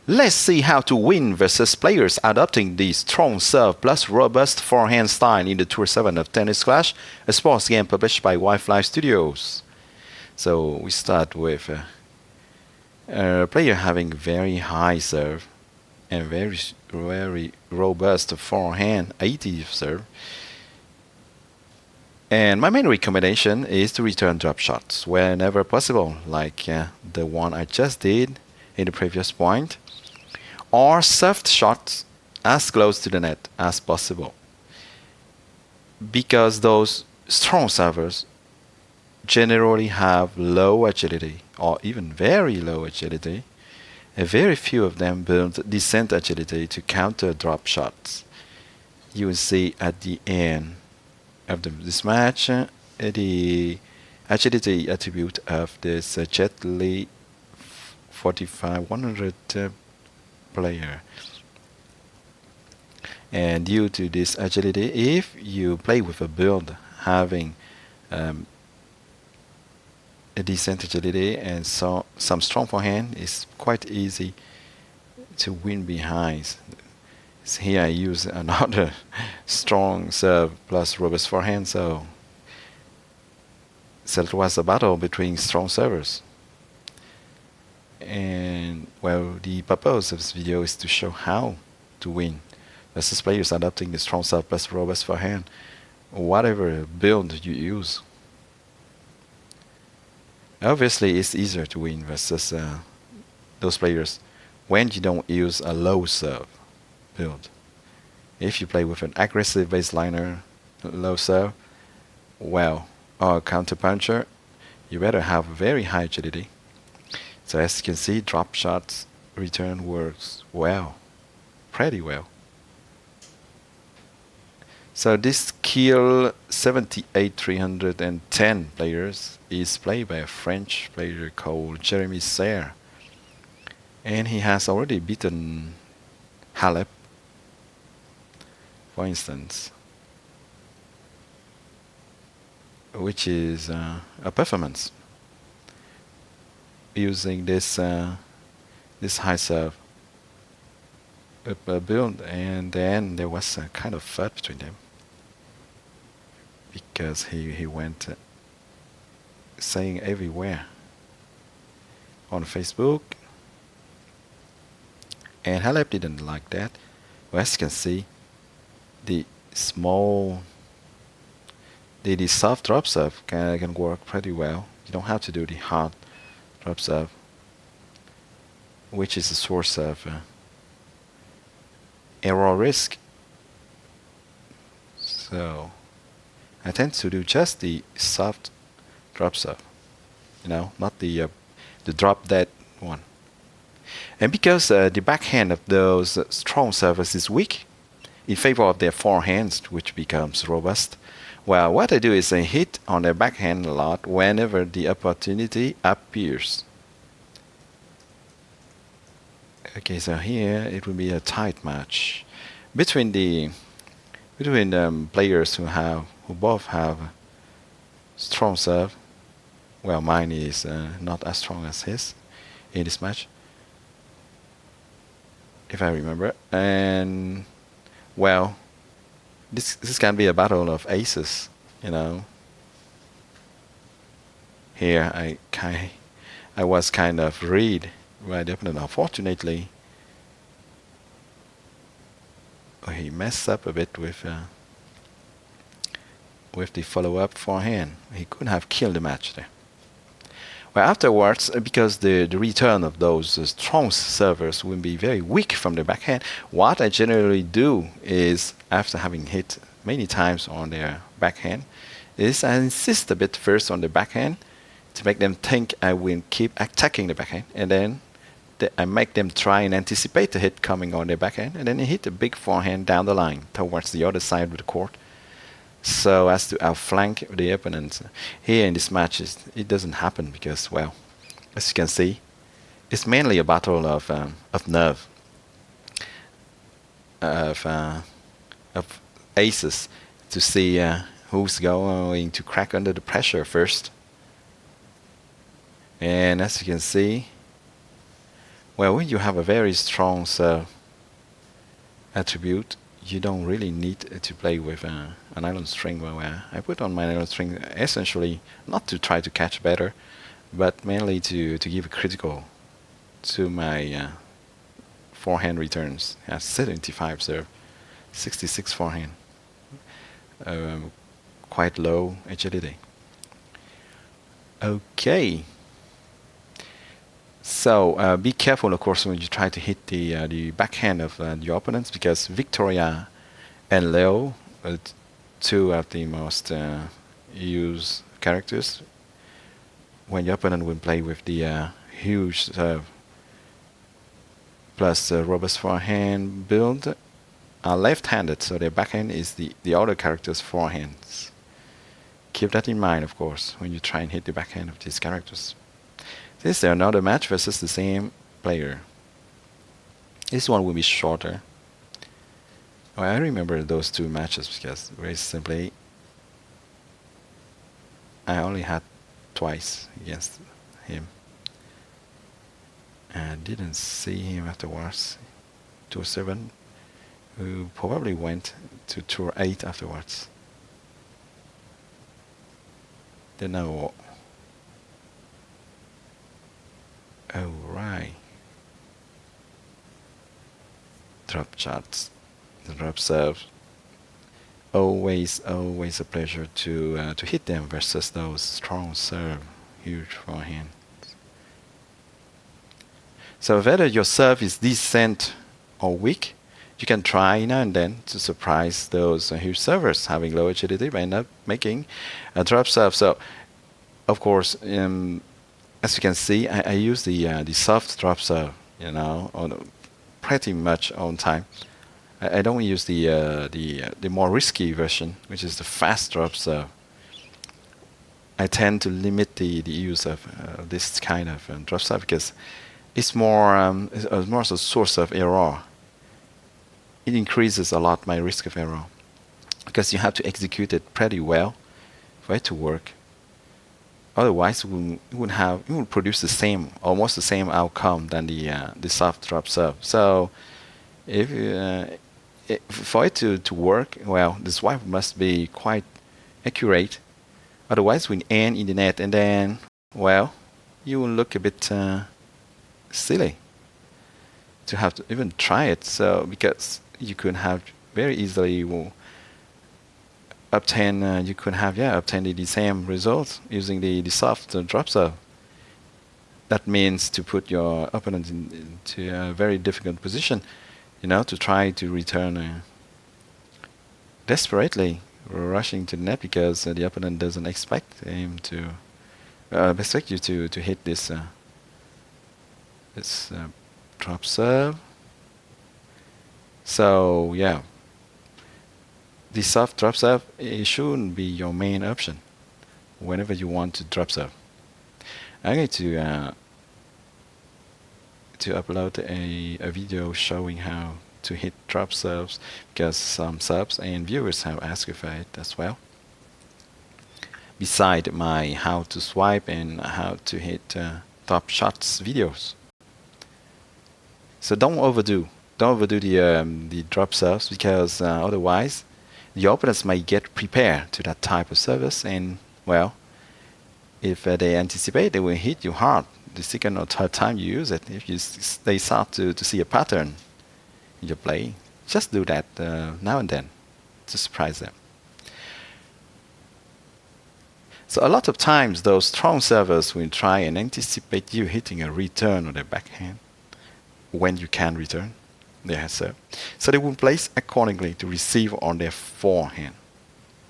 Let's see how to win versus players adopting the strong serve plus robust forehand style in the Tour 7 of Tennis Clash, a sports game published by Wi-Fi Studios. So we start with a player having very high serve and very robust forehand, 80 serve. And my main recommendation is to return drop shots whenever possible, like the one I just did in the previous point, or soft shots as close to the net as possible. Because those strong servers generally have low agility or even very low agility, and very few of them build decent agility to counter drop shots. You will see at the end of this match the agility attribute of this Jet Li 45-100 player. And due to this agility, if you play with a build having a decent agility and some strong forehand, it's quite easy to win behind. So here I use another strong serve plus robust forehand, so it was a battle between strong servers. And well, the purpose of this video is to show how to win versus players adopting the strong serve plus robust forehand, whatever build you use. Obviously, it's easier to win versus those players when you don't use a low serve build. If you play with an aggressive baseliner, low serve, well, or a counter puncher, you better have very high agility. So as you can see, drop shots return works well, pretty well. So this Kiel 78-310 players is played by a French player called Jeremy Serre, and he has already beaten Halep, for instance, which is a performance using this high serve build. And then there was a kind of fight between them because he went saying everywhere on Facebook, and Halep didn't like that. Well, as you can see, the soft drop serve can work pretty well. You don't have to do the hard drop serve, which is a source of error risk. So I tend to do just the soft drop serve, not the drop dead one. And because the backhand of those strong servers is weak in favor of their forehands, which becomes robust, well, what I do is I hit on their backhand a lot whenever the opportunity appears. Okay, so here it will be a tight match between players who both have strong serve. Well, mine is not as strong as his in this match, if I remember. And well, this can be a battle of aces, Here I was kind of read by the opponent. Unfortunately, he messed up a bit with the follow-up forehand. He could have killed the match there. Well, afterwards, because the return of those strong servers will be very weak from the backhand, what I generally do is, after having hit many times on their backhand, is I insist a bit first on the backhand to make them think I will keep attacking the backhand, and then I make them try and anticipate the hit coming on their backhand, and then hit a big forehand down the line towards the other side of the court, so as to outflank the opponent. Here in this match, it doesn't happen because, well, as you can see, it's mainly a battle of nerve, of aces, to see who's going to crack under the pressure first. And as you can see, Well, when you have a very strong serve attribute, you don't really need to play with an island string. Where I put on my island string essentially not to try to catch better, but mainly to give a critical to my forehand returns. Has 75 serve, 66 forehand, quite low agility. Okay. So be careful, of course, when you try to hit the backhand of your opponents, because Victoria and Leo, two of the most used characters, when your opponent will play with the huge serve plus robust forehand build, are left-handed, so their backhand is the other character's forehands. Keep that in mind, of course, when you try and hit the backhand of these characters. This is another match versus the same player. This one will be shorter. Oh, I remember those two matches because very simply I only had twice against him. I didn't see him afterwards. Tour 7, who probably went to Tour 8 afterwards. Don't know. Oh, right. Drop shots, the drop serve. Always a pleasure to hit them versus those strong serve, huge forehand. So whether your serve is decent or weak, you can try now and then to surprise those huge servers having low agility by not making a drop serve. So, of course, as you can see, I use the soft drop serve, on pretty much on time. I don't use the more risky version, which is the fast drop serve. I tend to limit the use of this kind of drop serve because it's more a source of error. It increases a lot my risk of error because you have to execute it pretty well for it to work. Otherwise, it would produce almost the same outcome than the soft drop serve. So, for it to work, well, the swipe must be quite accurate. Otherwise, we end in the net, and then, well, you will look a bit silly to have to even try it. So, because you could have very easily obtain the same result using the soft drop serve. That means to put your opponent into a very difficult position, to try to return desperately rushing to the net because the opponent doesn't expect him to expect you to hit this drop serve. So yeah, the soft drop serve, it shouldn't be your main option whenever you want to drop serve. I'm going to upload a video showing how to hit drop serves because some subs and viewers have asked for it as well. Beside my how to swipe and how to hit top shots videos. So don't overdo the drop serves because otherwise the opponents might get prepared to that type of service, and well, if they anticipate, they will hit you hard the second or third time you use it. If they start to see a pattern in your play, just do that now and then to surprise them. So a lot of times those strong servers will try and anticipate you hitting a return on their backhand when you can return their serve. So they will place accordingly to receive on their forehand.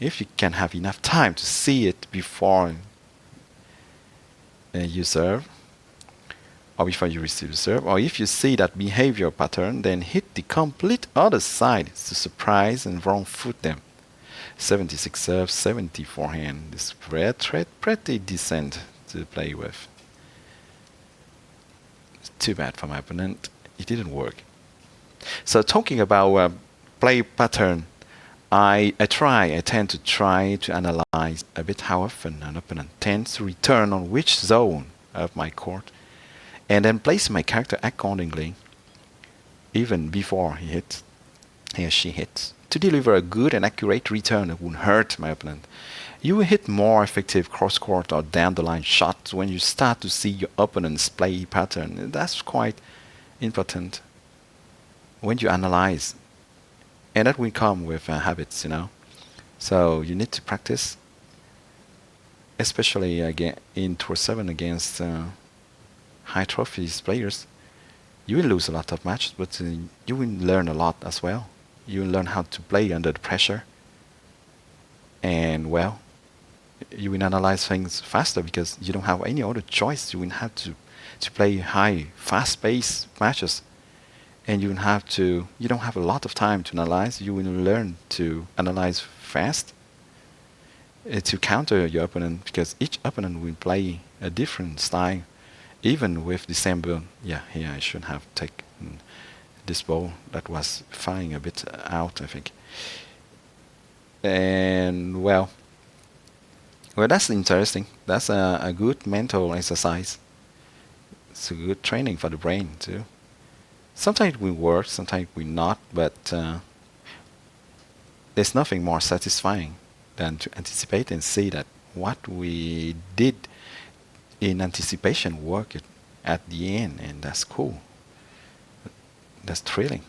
If you can have enough time to see it before you serve, or before you receive the serve, or if you see that behavior pattern, then hit the complete other side to surprise and wrong foot them. 76 serve, 70 forehand. This pretty decent to play with. It's too bad for my opponent. It didn't work. So talking about play pattern, I tend to try to analyze a bit how often an opponent tends to return on which zone of my court and then place my character accordingly, even before he or she hits, to deliver a good and accurate return that won't hurt my opponent. You will hit more effective cross-court or down-the-line shots when you start to see your opponent's play pattern. That's quite important when you analyze. And that will come with habits, So you need to practice, especially in Tour 7 against high trophies players. You will lose a lot of matches, but you will learn a lot as well. You will learn how to play under the pressure. And, well, you will analyze things faster because you don't have any other choice. You will have to play high, fast-paced matches. And you don't have a lot of time to analyze. You will learn to analyze fast to counter your opponent, because each opponent will play a different style, even with the same build. Yeah, here I should have taken this ball that was flying a bit out, I think. And well, that's interesting. That's a good mental exercise. It's a good training for the brain too. Sometimes we work, sometimes we not, but there's nothing more satisfying than to anticipate and see that what we did in anticipation worked at the end, and that's cool. That's thrilling.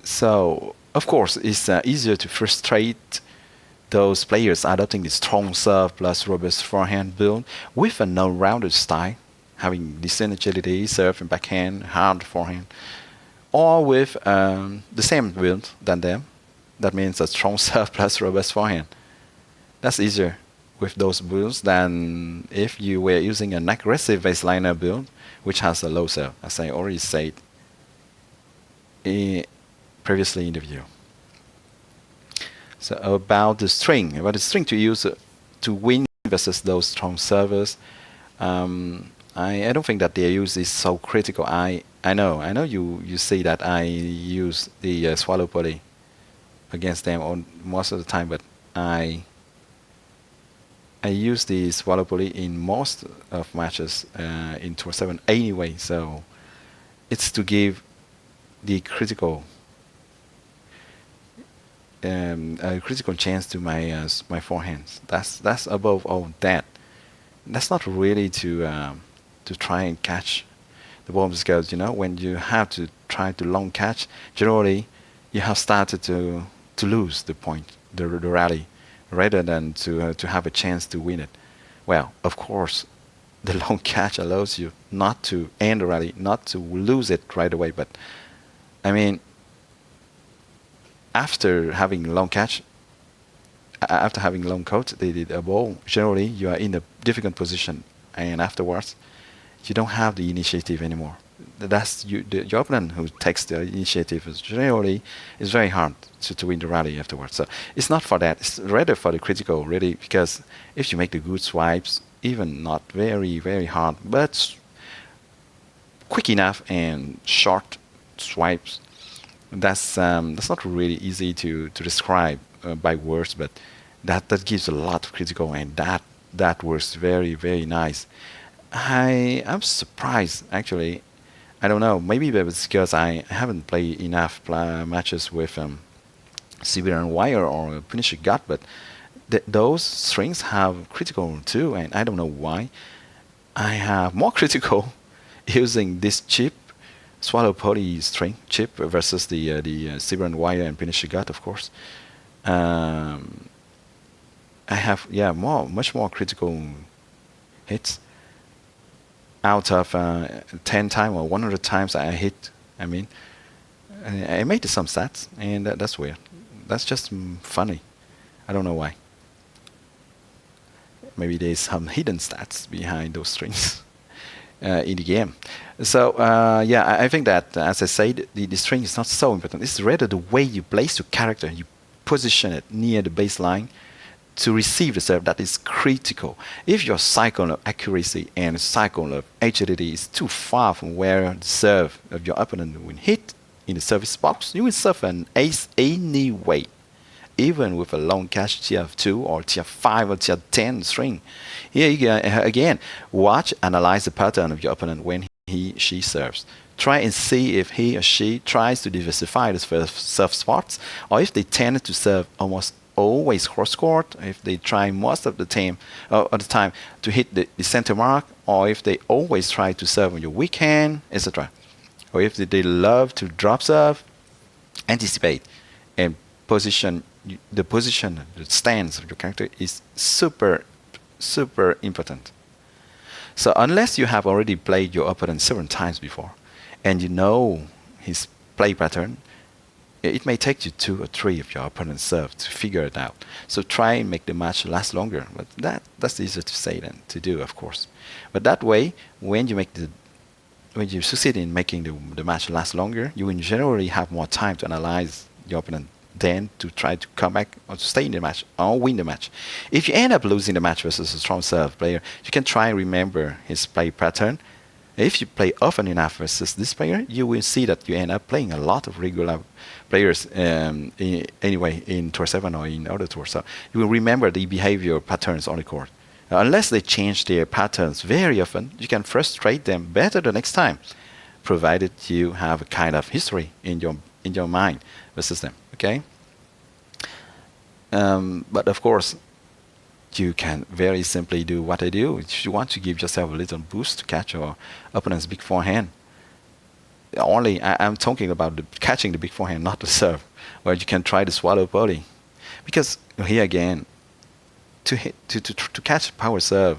So, of course, it's easier to frustrate those players adopting the strong serve plus robust forehand build with a no-rounded style, having decent agility, serve and backhand, hard forehand, or with the same build than them. That means a strong serve plus robust forehand. That's easier with those builds than if you were using an aggressive baseliner build, which has a low serve, as I already said previously in the video. So about the string to use to win versus those strong servers, I don't think that their use is so critical. I know you see that I use the swallow poly against them on most of the time, but I use the swallow poly in most of matches in Tour 7 anyway. So it's to give the critical a critical chance to my my forehands. That's above all that. That's not really to try and catch the balls, because when you have to try to long catch, generally you have started to lose the point, the rally, rather than to have a chance to win it. Well, of course, the long catch allows you not to end the rally, not to lose it right away. But I mean, after having long catch, after having long coat, the ball, generally you are in a difficult position, and afterwards you don't have the initiative anymore. That's your opponent who takes the initiative. Generally, it's very hard to win the rally afterwards. So it's not for that. It's rather for the critical, really, because if you make the good swipes, even not very, very hard, but quick enough and short swipes, that's not really easy to describe by words, but that gives a lot of critical, and that works very, very nice. I am surprised, actually. I don't know, maybe it's because I haven't played enough matches with Siberian Wire or Punisher Gut, but those strings have critical too, and I don't know why. I have more critical using this cheap Swallow Poly string chip versus the Siberian Wire and Punisher Gut, of course. I have much more critical hits. Out of 10 times or 100 times I hit, I made some stats, and that's weird. That's just funny. I don't know why. Maybe there's some hidden stats behind those strings in the game. So I think that, as I said, the string is not so important. It's rather the way you place your character, you position it near the baseline to receive the serve that is critical. If your cycle of accuracy and cycle of agility is too far from where the serve of your opponent will hit in the service box, you will suffer an ace anyway. even with a long catch TF2 or TF5 or TF10 string. Here you go, again, watch, analyze the pattern of your opponent when she serves. Try and see if he or she tries to diversify the serve spots, or if they tend to serve almost always cross court, if they try most of the time to hit the center mark, or if they always try to serve on your weak hand, etc. Or if they love to drop serve, anticipate, and position. The stance of your character is super important. So unless you have already played your opponent several times before, and you know his play pattern, it may take you 2 or 3 of your opponent's serve to figure it out. So try and make the match last longer. But that's easier to say than to do, of course. But that way, when you succeed in making the match last longer, you will generally have more time to analyze your opponent than to try to come back or to stay in the match or win the match. If you end up losing the match versus a strong serve player, you can try and remember his play pattern. If you play often enough versus this player, you will see that you end up playing a lot of regular players anyway in Tour 7 or in other tours. So you will remember the behavior patterns on the court. Unless they change their patterns very often, you can frustrate them better the next time, provided you have a kind of history in your mind versus them. Okay. But of course, you can very simply do what I do. If you want to give yourself a little boost to catch your opponent's big forehand, I'm talking about catching the big forehand, not the serve, where you can try the swallow volley. Because here again, to catch power serve,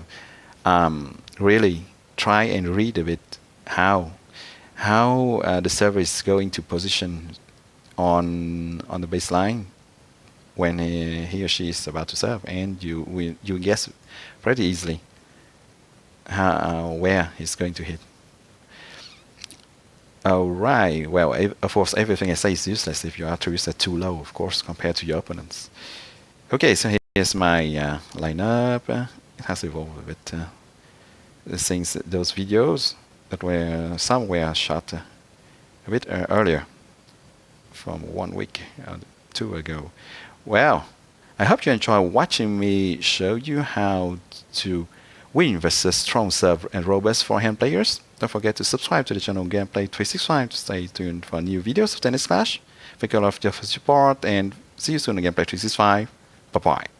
really try and read a bit how the server is going to position on the baseline when he or she is about to serve, and you guess pretty easily where he's going to hit. Alright, well, of course, everything I say is useless if your artery is too low, of course, compared to your opponents. Okay, so here's my lineup. It has evolved a bit. Those videos that were somewhere shot a bit earlier, from 1 week or 2 ago. Well, I hope you enjoy watching me show you how to win versus strong serve and robust forehand players. Don't forget to subscribe to the channel Gameplay 365 to stay tuned for new videos of Tennis Clash. Thank you all for your support, and see you soon on Gameplay 365. Bye-bye.